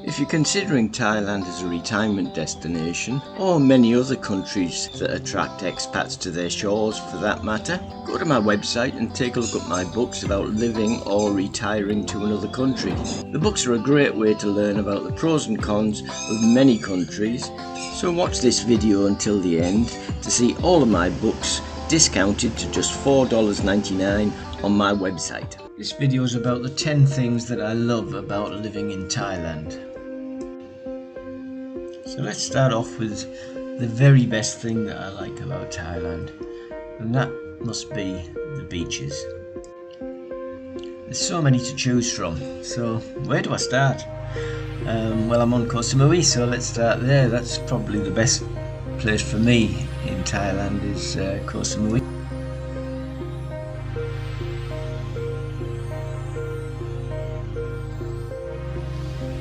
If you're considering Thailand as a retirement destination, or many other countries that attract expats to their shores for that matter, go to my website and take a look at my books about living or retiring to another country. The books are a great way to learn about the pros and cons of many countries, so watch this video until the end to see all of my books discounted to just $4.99 on my website. This video is about the 10 things that I love about living in Thailand. So let's start off with the very best thing that I like about Thailand, and that must be the beaches. There's so many to choose from, so where do I start? Well, I'm on Koh Samui, so let's start there. That's probably the best place for me in Thailand is Koh Samui.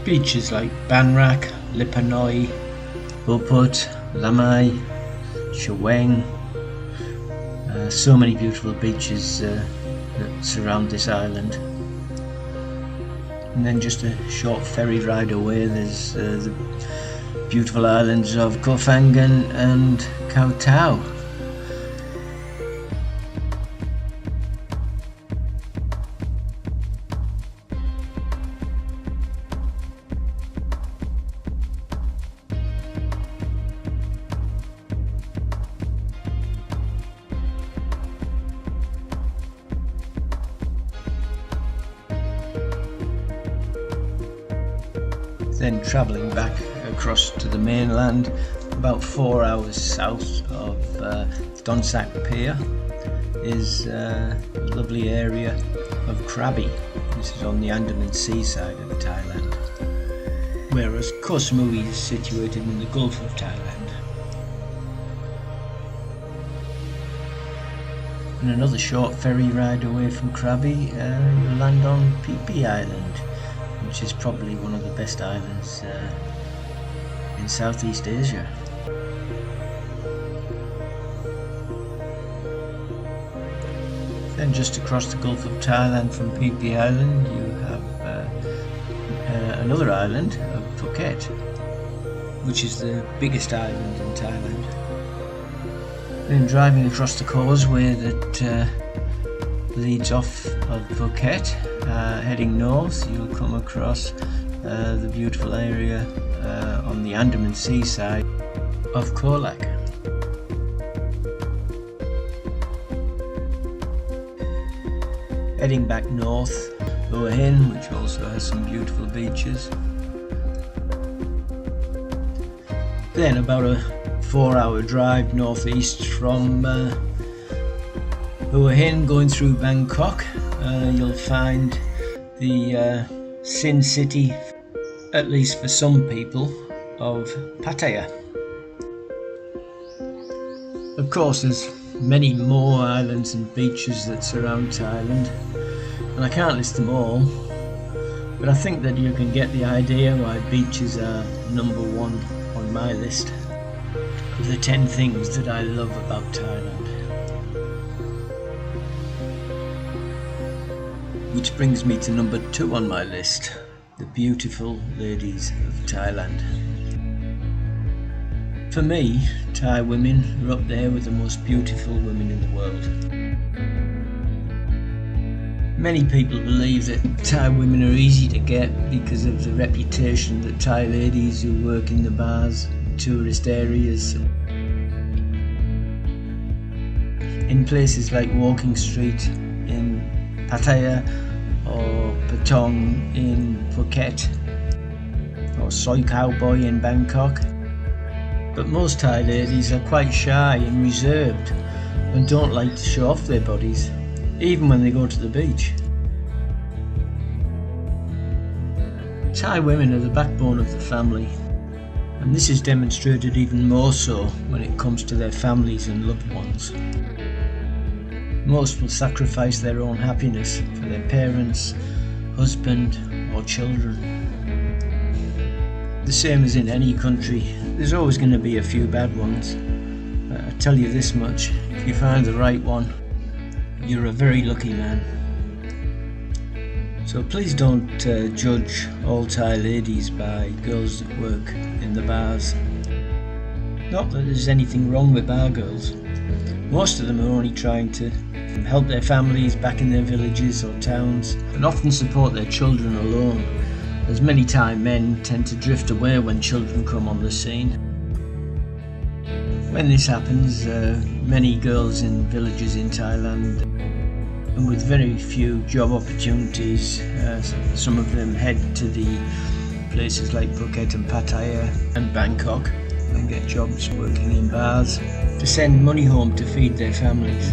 Beaches like Ban Rak, Lipa Noi, Boput, Lamai, Chaweng, so many beautiful beaches that surround this island. And then just a short ferry ride away there's the beautiful islands of Koh Phangan and Koh Tao. Then travelling back across to the mainland, about 4 hours south of Don Sak Pier is a lovely area of Krabi. This is on the Andaman Sea side of Thailand, whereas Koh Samui is situated in the Gulf of Thailand. And another short ferry ride away from Krabi, you land on Phi Phi Island, which is probably one of the best islands in Southeast Asia. Then just across the Gulf of Thailand from Phi Phi Island you have another island of Phuket, which is the biggest island in Thailand. Then driving across the causeway that leads off of Phuket, heading north, you'll come across the beautiful area on the Andaman Sea side of Koh Lak. Heading back north, Lower Hin, which also has some beautiful beaches. Then about a 4-hour drive northeast from Lower Hin, going through Bangkok, you'll find the Sin City, at least for some people, of Pattaya. Of course, there's many more islands and beaches that surround Thailand, and I can't list them all, but I think that you can get the idea why beaches are number one on my list of the 10 things that I love about Thailand. Which brings me to number 2 on my list, the beautiful ladies of Thailand. For me, Thai women are up there with the most beautiful women in the world. Many people believe that Thai women are easy to get because of the reputation that Thai ladies who work in the bars, tourist areas, in places like Walking Street in Pattaya, or Patong in Phuket, or Soi Cowboy in Bangkok. But most Thai ladies are quite shy and reserved and don't like to show off their bodies, even when they go to the beach. Thai women are the backbone of the family, and this is demonstrated even more so when it comes to their families and loved ones. Most will sacrifice their own happiness for their parents, husband or children. The same as in any country, there's always going to be a few bad ones. I tell you this much, if you find the right one, you're a very lucky man. So please don't judge all Thai ladies by girls that work in the bars. Not that there's anything wrong with bar girls. Most of them are only trying to help their families back in their villages or towns, and often support their children alone, as many Thai men tend to drift away when children come on the scene. When this happens, many girls in villages in Thailand, and with very few job opportunities, some of them head to the places like Phuket and Pattaya and Bangkok and get jobs working in bars to send money home to feed their families.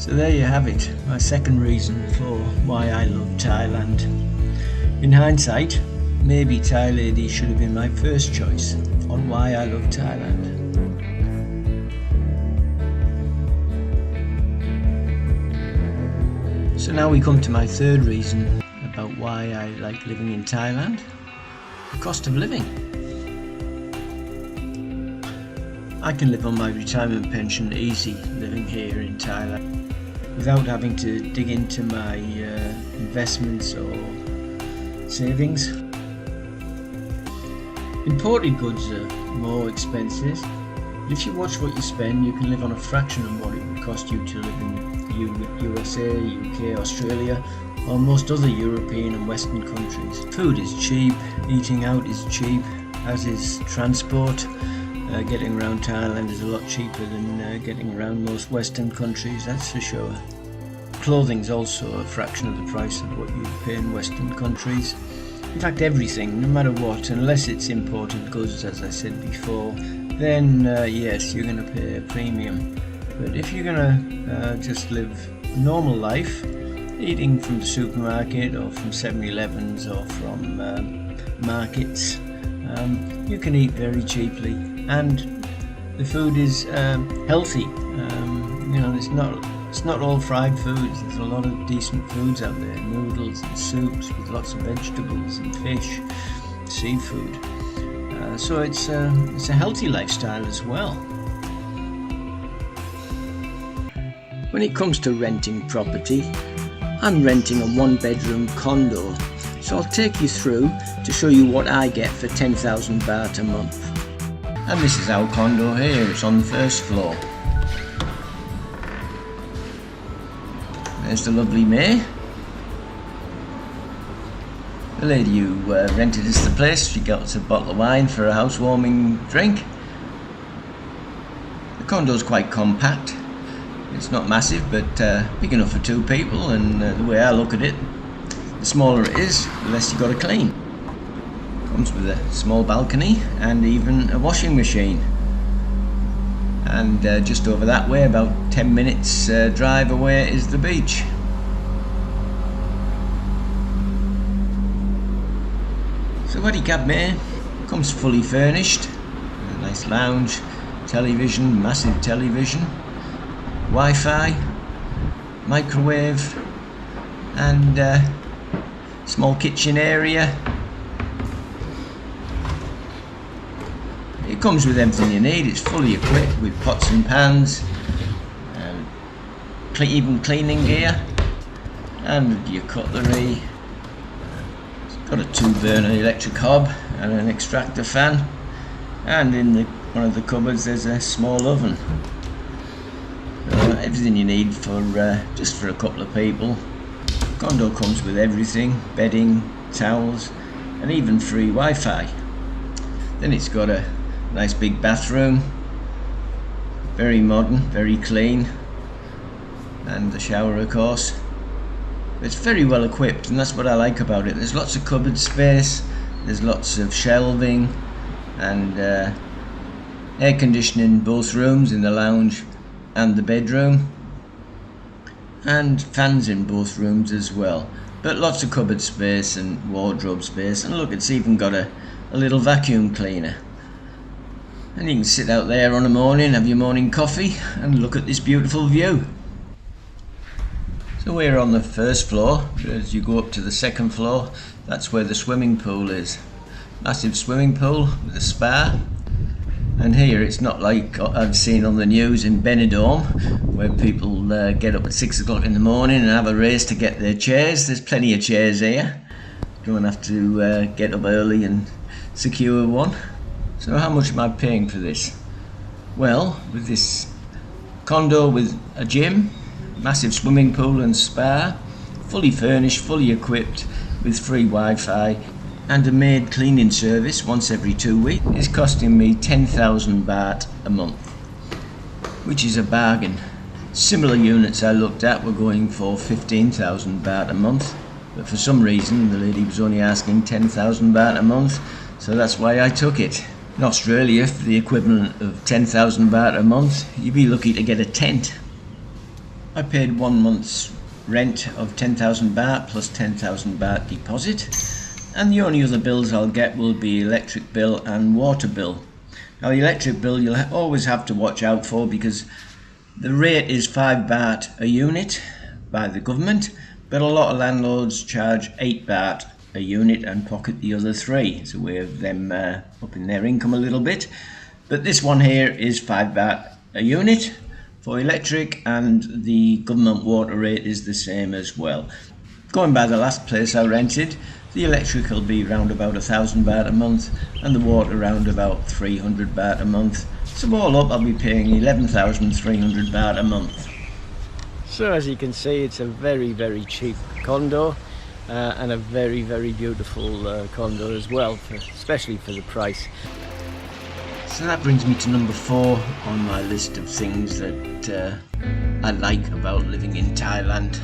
So there you have it, my second reason for why I love Thailand. In hindsight, maybe Thai lady should have been my first choice on why I love Thailand. So now we come to my third reason about why I like living in Thailand. Cost of living. I can live on my retirement pension easy living here in Thailand without having to dig into my investments or savings. Imported goods are more expensive. If you watch what you spend, you can live on a fraction of what it would cost you to live in USA, UK, Australia, or most other European and Western countries. Food is cheap, eating out is cheap, as is transport. Getting around Thailand is a lot cheaper than getting around most Western countries, that's for sure. Clothing's also a fraction of the price of what you pay in Western countries. In fact, everything, no matter what, unless it's imported goods, as I said before, then yes, you're going to pay a premium. But if you're going to just live a normal life, eating from the supermarket or from 7-Elevens or from markets, you can eat very cheaply, and the food is healthy. It's not all fried foods. There's a lot of decent foods out there, noodles and soups with lots of vegetables and fish, seafood. So it's a healthy lifestyle as well. When it comes to renting property, I'm renting a 1-bedroom condo, so I'll take you through to show you what I get for 10,000 baht a month. And this is our condo here, it's on the first floor. There's the lovely May. The lady who rented us the place, she got us a bottle of wine for a housewarming drink. The condo's quite compact. It's not massive, but big enough for 2 people, and the way I look at it, the smaller it is, the less you've got to clean. Comes with a small balcony and even a washing machine. And just over that way, about 10 minutes drive away, is the beach. So what he got me comes fully furnished, a nice lounge, television, massive television, Wi-Fi, microwave, and small kitchen area. It comes with everything you need. It's fully equipped with pots and pans, even cleaning gear, and your cutlery. It's got a 2-burner electric hob and an extractor fan, and in one of the cupboards there's a small oven. Everything you need for just for a couple of people. Condo comes with everything: bedding, towels, and even free Wi-Fi. Then it's got a nice big bathroom, very modern, very clean, and the shower, of course. It's very well equipped, and that's what I like about it. There's lots of cupboard space, there's lots of shelving, and air conditioning in both rooms, in the lounge and the bedroom, and fans in both rooms as well. But lots of cupboard space and wardrobe space, and look, it's even got a little vacuum cleaner. And you can sit out there on a morning, have your morning coffee, and look at this beautiful view. So we're on the first floor. As you go up to the second floor, that's where the swimming pool is. Massive swimming pool with a spa, And here it's not like I've seen on the news in Benidorm, where people get up at 6 o'clock in the morning and have a race to get their chairs. There's plenty of chairs here. You don't have to get up early and secure one. So how much am I paying for this? Well, with this condo with a gym, massive swimming pool and spa, fully furnished, fully equipped with free Wi-Fi and a maid cleaning service once every 2 weeks, is costing me 10,000 baht a month, which is a bargain. Similar units I looked at were going for 15,000 baht a month, but for some reason the lady was only asking 10,000 baht a month, so that's why I took it. In Australia, for the equivalent of 10,000 baht a month, you'd be lucky to get a tent. I paid 1 month's rent of 10,000 baht plus 10,000 baht deposit, and the only other bills I'll get will be electric bill and water bill. Now the electric bill you'll always have to watch out for, because the rate is 5 baht a unit by the government, but a lot of landlords charge 8 baht a unit and pocket the other 3. It's a way of them upping their income a little bit. But this one here is 5 baht a unit for electric, and the government water rate is the same as well. Going by the last place I rented, the electric will be round about 1,000 baht a month and the water round about 300 baht a month. So all up I'll be paying 11,300 baht a month. So as you can see, it's a very cheap condo. And a very beautiful condo as well, especially for the price. So that brings me to number 4 on my list of things that I like about living in Thailand,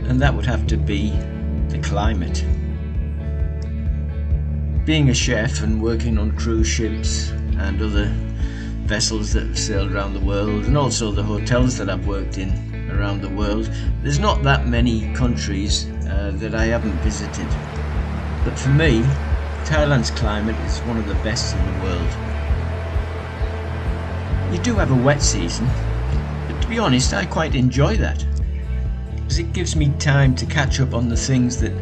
and that would have to be the climate. Being a chef and working on cruise ships and other vessels that have sailed around the world, and also the hotels that I've worked in around the world, there's not that many countries that I haven't visited. But for me, Thailand's climate is one of the best in the world. You do have a wet season, but to be honest, I quite enjoy that, because it gives me time to catch up on the things that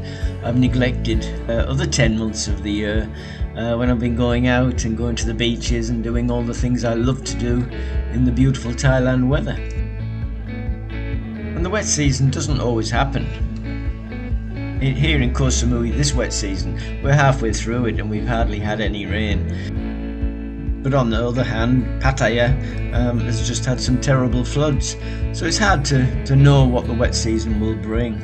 I've neglected other 10 months of the year, when I've been going out and going to the beaches and doing all the things I love to do in the beautiful Thailand weather. And the wet season doesn't always happen. Here in Koh Samui this wet season, we're halfway through it and we've hardly had any rain. But on the other hand, Pattaya has just had some terrible floods, so it's hard to know what the wet season will bring.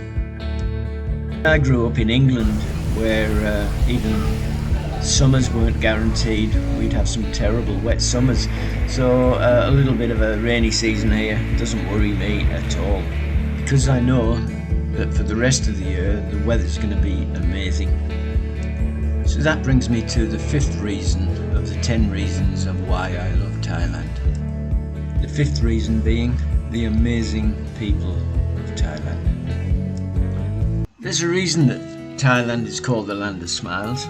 I grew up in England, where even summers weren't guaranteed. We'd have some terrible wet summers, so a little bit of a rainy season here doesn't worry me at all, because I know that for the rest of the year the weather's going to be amazing. So that brings me to the 5th reason of the 10 reasons of why I love Thailand. The 5th reason being the amazing people of Thailand. There's a reason that Thailand is called the land of smiles.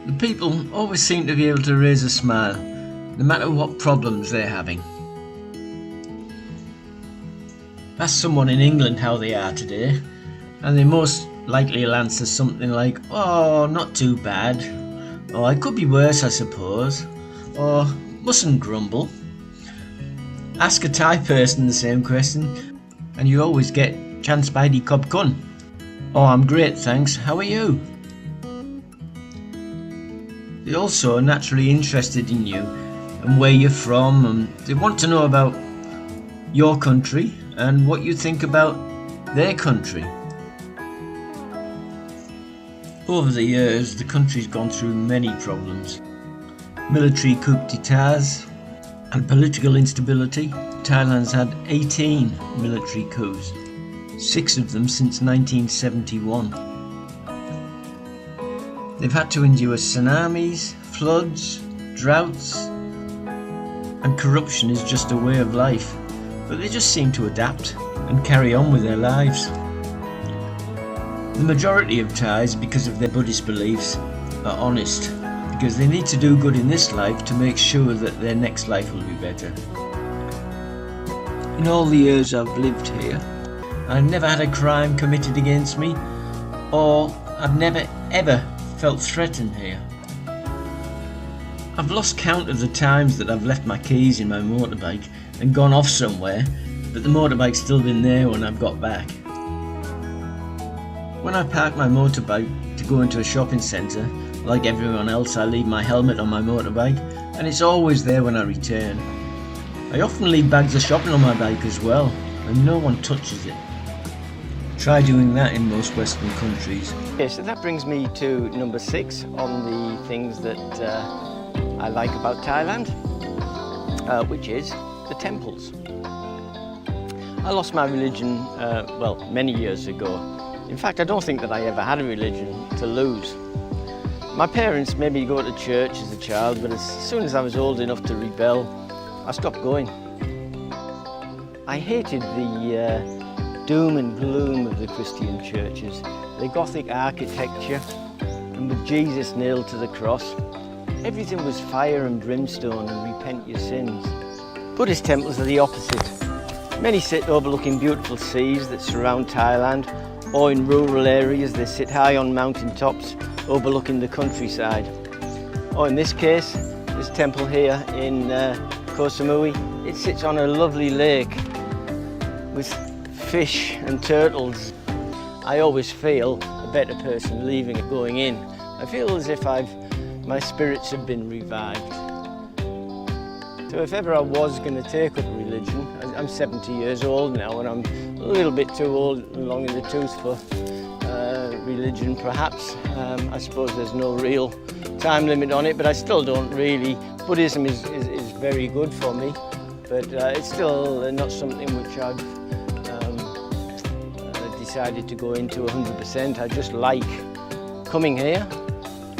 The people always seem to be able to raise a smile, no matter what problems they're having. Ask someone in England how they are today, and they most likely will answer something like, "Oh, not too bad," or "It could be worse, I suppose," or "Mustn't grumble." Ask a Thai person the same question, and you always get "Chance Spidey Cob Kun," "Oh, I'm great, thanks, how are you?" They're also naturally interested in you and where you're from, and they want to know about your country and what you think about their country. Over the years, the country's gone through many problems. Military coup d'etats and political instability. Thailand's had 18 military coups, 6 of them since 1971. They've had to endure tsunamis, floods, droughts, and corruption is just a way of life. But they just seem to adapt and carry on with their lives. The majority of Thais, because of their Buddhist beliefs, are honest, because they need to do good in this life to make sure that their next life will be better. In all the years I've lived here, I've never had a crime committed against me, or I've never ever felt threatened here. I've lost count of the times that I've left my keys in my motorbike and gone off somewhere, but the motorbike's still been there when I've got back. When I park my motorbike to go into a shopping centre, like everyone else, I leave my helmet on my motorbike, and it's always there when I return. I often leave bags of shopping on my bike as well, and no one touches it. Try doing that in most Western countries. Okay, so that brings me to number 6 on the things that I like about Thailand, which is the temples. I lost my religion, many years ago. In fact, I don't think that I ever had a religion to lose. My parents made me go to church as a child, but as soon as I was old enough to rebel, I stopped going. I hated the doom and gloom of the Christian churches, the Gothic architecture, and with Jesus nailed to the cross. Everything was fire and brimstone and repent your sins. Buddhist temples are the opposite. Many sit overlooking beautiful seas that surround Thailand, or in rural areas they sit high on mountain tops overlooking the countryside. Or in this case, this temple here in Koh Samui, it sits on a lovely lake with fish and turtles. I always feel a better person leaving and going in. I feel as if my spirits have been revived. So if ever I was going to take up religion, I'm 70 years old now and I'm a little bit too old and long in the tooth for religion perhaps. I suppose there's no real time limit on it, but I still don't really. Buddhism is very good for me, but it's still not something which I've decided to go into 100%. I just like coming here,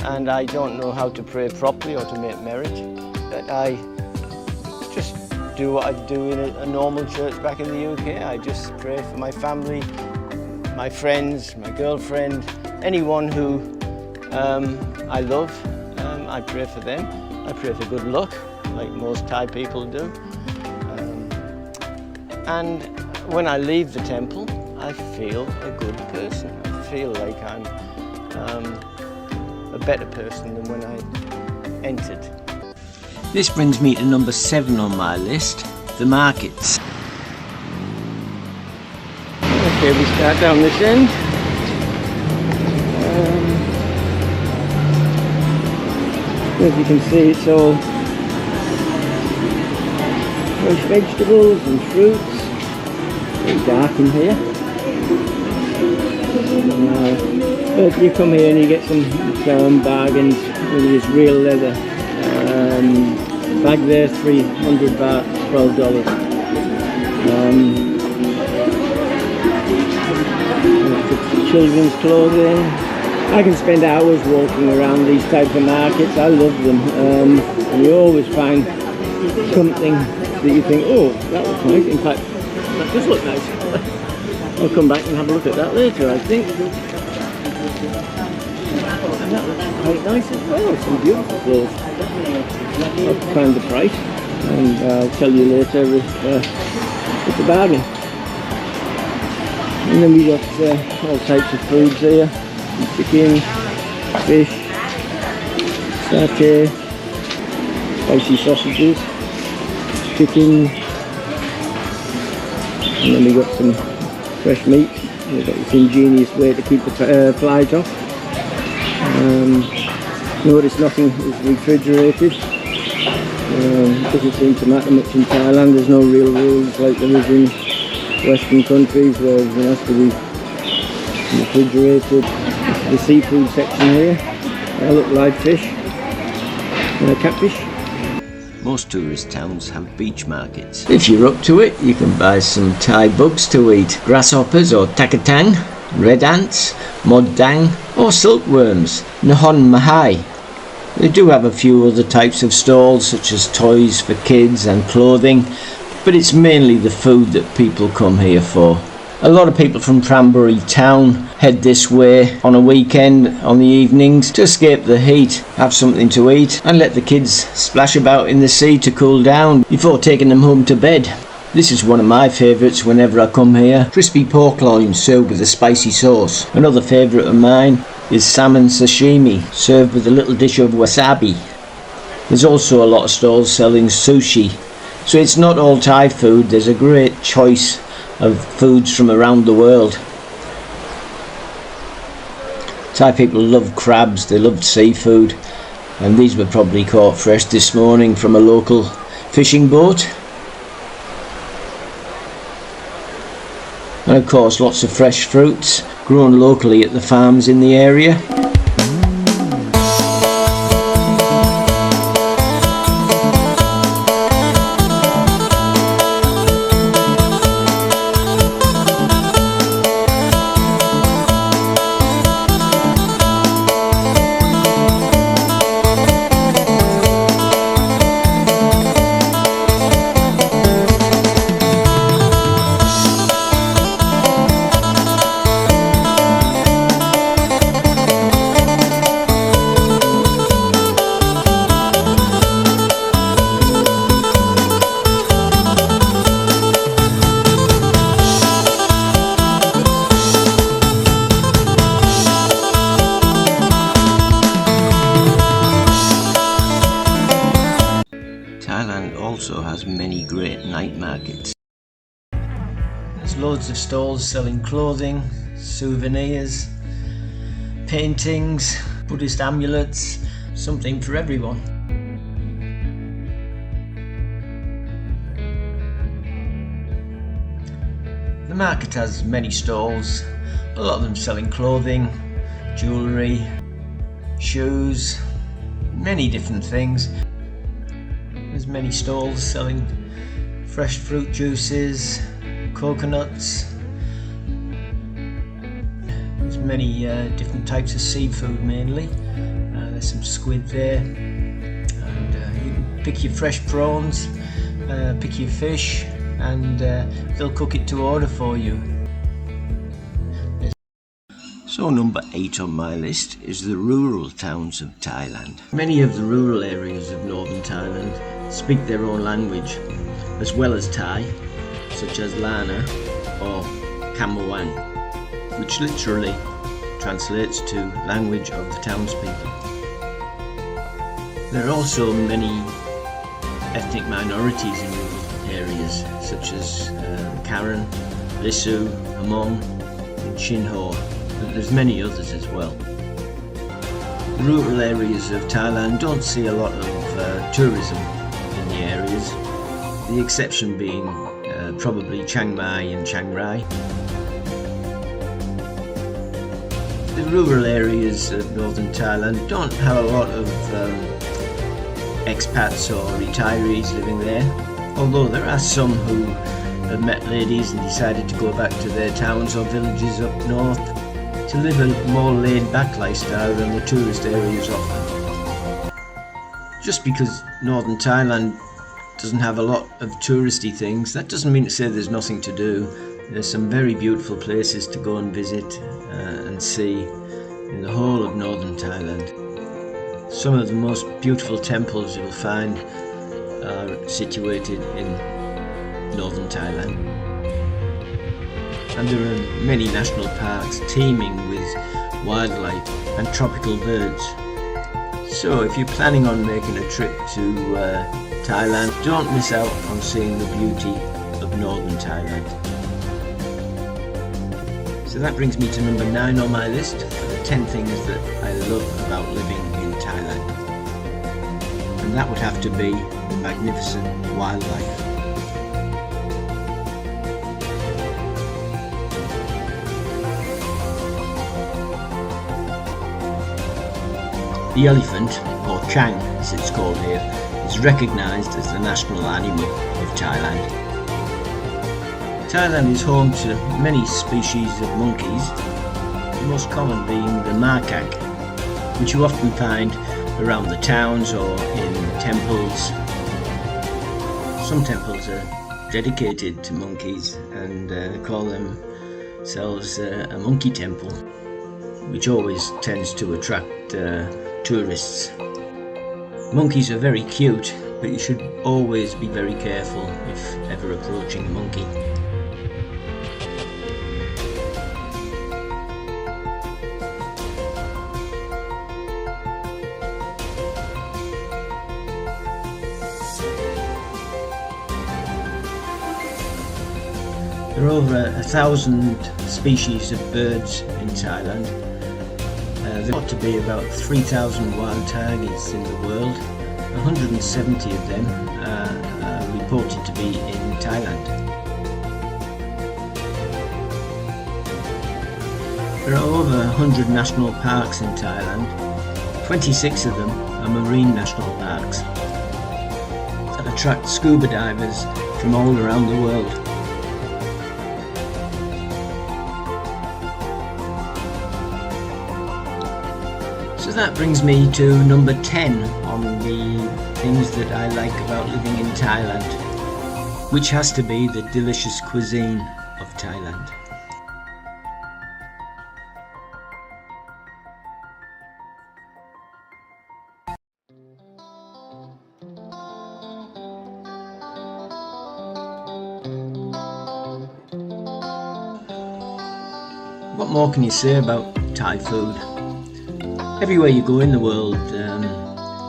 and I don't know how to pray properly or to make merit, but I just do what I do in a normal church back in the UK. I just pray for my family, my friends, my girlfriend, anyone who I love. I pray for them. I pray for good luck, like most Thai people do. And when I leave the temple, I feel a good person. I feel like I'm a better person than when I entered. This brings me to number 7 on my list, the markets. Okay, we start down this end. As you can see, it's all fresh vegetables and fruits. Very dark in here. But you come here and you get some bargains with this real leather. Bag there, 300 baht, $12. Children's clothing. I can spend hours walking around these types of markets. I love them. And you always find something that you think, oh, that looks nice. In fact, that does look nice. I'll come back and have a look at that later, I think. And that looks quite nice as well. Some beautiful clothes. I'll find the price and I'll tell you later if it's a bargain. And then we got all types of foods here. Chicken, fish, satay, spicy sausages, chicken, and then we got some fresh meat. We've got this ingenious way to keep the flies off. Notice nothing is refrigerated. Doesn't seem to matter much in Thailand. There's no real rules like there is in Western countries where it has to be refrigerated. The seafood section here. I look live fish, catfish. Most tourist towns have beach markets. If you're up to it, you can buy some Thai bugs to eat. Grasshoppers or takatang, red ants, mod dang, or silkworms, nahon mahai. They do have a few other types of stalls such as toys for kids and clothing, but it's mainly the food that people come here for. A lot of people from Prambury town head this way on a weekend on the evenings to escape the heat, have something to eat and let the kids splash about in the sea to cool down before taking them home to bed. This is one of my favourites whenever I come here. Crispy pork loins served with a spicy sauce. Another favourite of mine is salmon sashimi served with a little dish of wasabi. There's also a lot of stalls selling sushi, so it's not all Thai food. There's a great choice of foods from around the world. Thai people love crabs, they love seafood, and these were probably caught fresh this morning from a local fishing boat. And of course lots of fresh fruits grown locally at the farms in the area. Thailand also has many great night markets. There's loads of stalls selling clothing, souvenirs, paintings, Buddhist amulets, something for everyone. The market has many stalls, a lot of them selling clothing, jewellery, shoes, many different things. There's many stalls selling fresh fruit juices, coconuts. There's many different types of seafood mainly. There's some squid there, and you can pick your fresh prawns, pick your fish, and they'll cook it to order for you. So number 8 on my list is the rural towns of Thailand. Many of the rural areas of northern Thailand speak their own language, as well as Thai, such as Lana or Kamawan, which literally translates to language of the townspeople. There are also many ethnic minorities in rural areas, such as Karen, Lisu, Hmong, and Shinho. There's many others as well. Rural areas of Thailand don't see a lot of tourism in the areas, the exception being probably Chiang Mai and Chiang Rai. The rural areas of northern Thailand don't have a lot of expats or retirees living there, although there are some who have met ladies and decided to go back to their towns or villages up north to live a more laid-back lifestyle than the tourist areas offer. Just because northern Thailand doesn't have a lot of touristy things, that doesn't mean to say there's nothing to do. There's some very beautiful places to go and visit and see in the whole of northern Thailand. Some of the most beautiful temples you'll find are situated in northern Thailand. And there are many national parks teeming with wildlife and tropical birds. So if you're planning on making a trip to Thailand, don't miss out on seeing the beauty of northern Thailand. So that brings me to number 9 on my list for the 10 things that I love about living in Thailand. And that would have to be the magnificent wildlife. The elephant, or Chang as it's called here, is recognised as the national animal of Thailand. Thailand is home to many species of monkeys, the most common being the macaque, which you often find around the towns or in temples. Some temples are dedicated to monkeys and call themselves a monkey temple, which always tends to attract tourists. Monkeys are very cute, but you should always be very careful if ever approaching a monkey. There are over 1,000 species of birds in Thailand. There ought to be about 3,000 wild tigers in the world. 170 of them are reported to be in Thailand. There are over 100 national parks in Thailand. 26 of them are marine national parks that attract scuba divers from all around the world. So that brings me to number 10 on the things that I like about living in Thailand, which has to be the delicious cuisine of Thailand. What more can you say about Thai food? Everywhere you go in the world,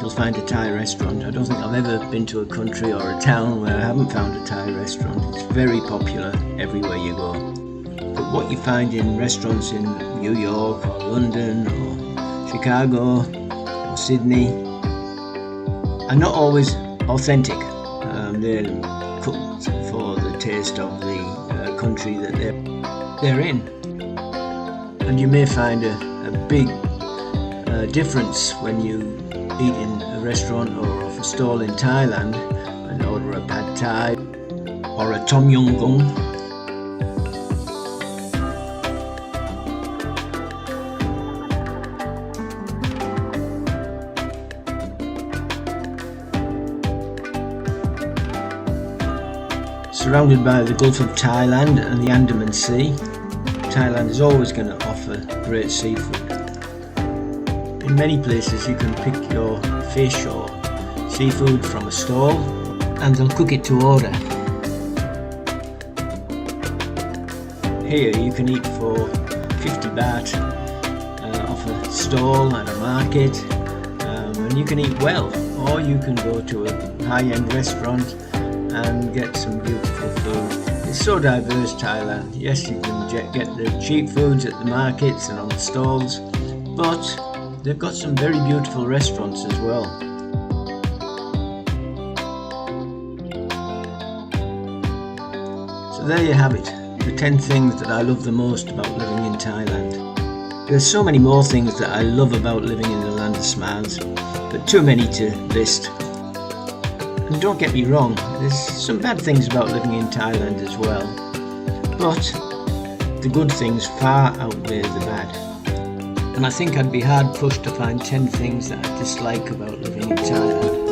you'll find a Thai restaurant. I don't think I've ever been to a country or a town where I haven't found a Thai restaurant. It's very popular everywhere you go. But what you find in restaurants in New York or London or Chicago or Sydney are not always authentic. They're cooked for the taste of the country that they're in. And you may find a big difference when you eat in a restaurant or off a stall in Thailand and order a pad thai or a tom yum goong. Surrounded by the Gulf of Thailand and the Andaman Sea, Thailand is always going to offer great seafood. In many places you can pick your fish or seafood from a stall and they'll cook it to order. Here you can eat for 50 baht off a stall at a market, and you can eat well, or you can go to a high-end restaurant and get some beautiful food. It's so diverse, Thailand. Yes, you can get the cheap foods at the markets and on the stalls, but they've got some very beautiful restaurants as well. So there you have it, the 10 things that I love the most about living in Thailand. There's so many more things that I love about living in the land of smiles, but too many to list. And don't get me wrong, there's some bad things about living in Thailand as well, but the good things far outweigh the bad. And I think I'd be hard pushed to find 10 things that I dislike about living in Thailand.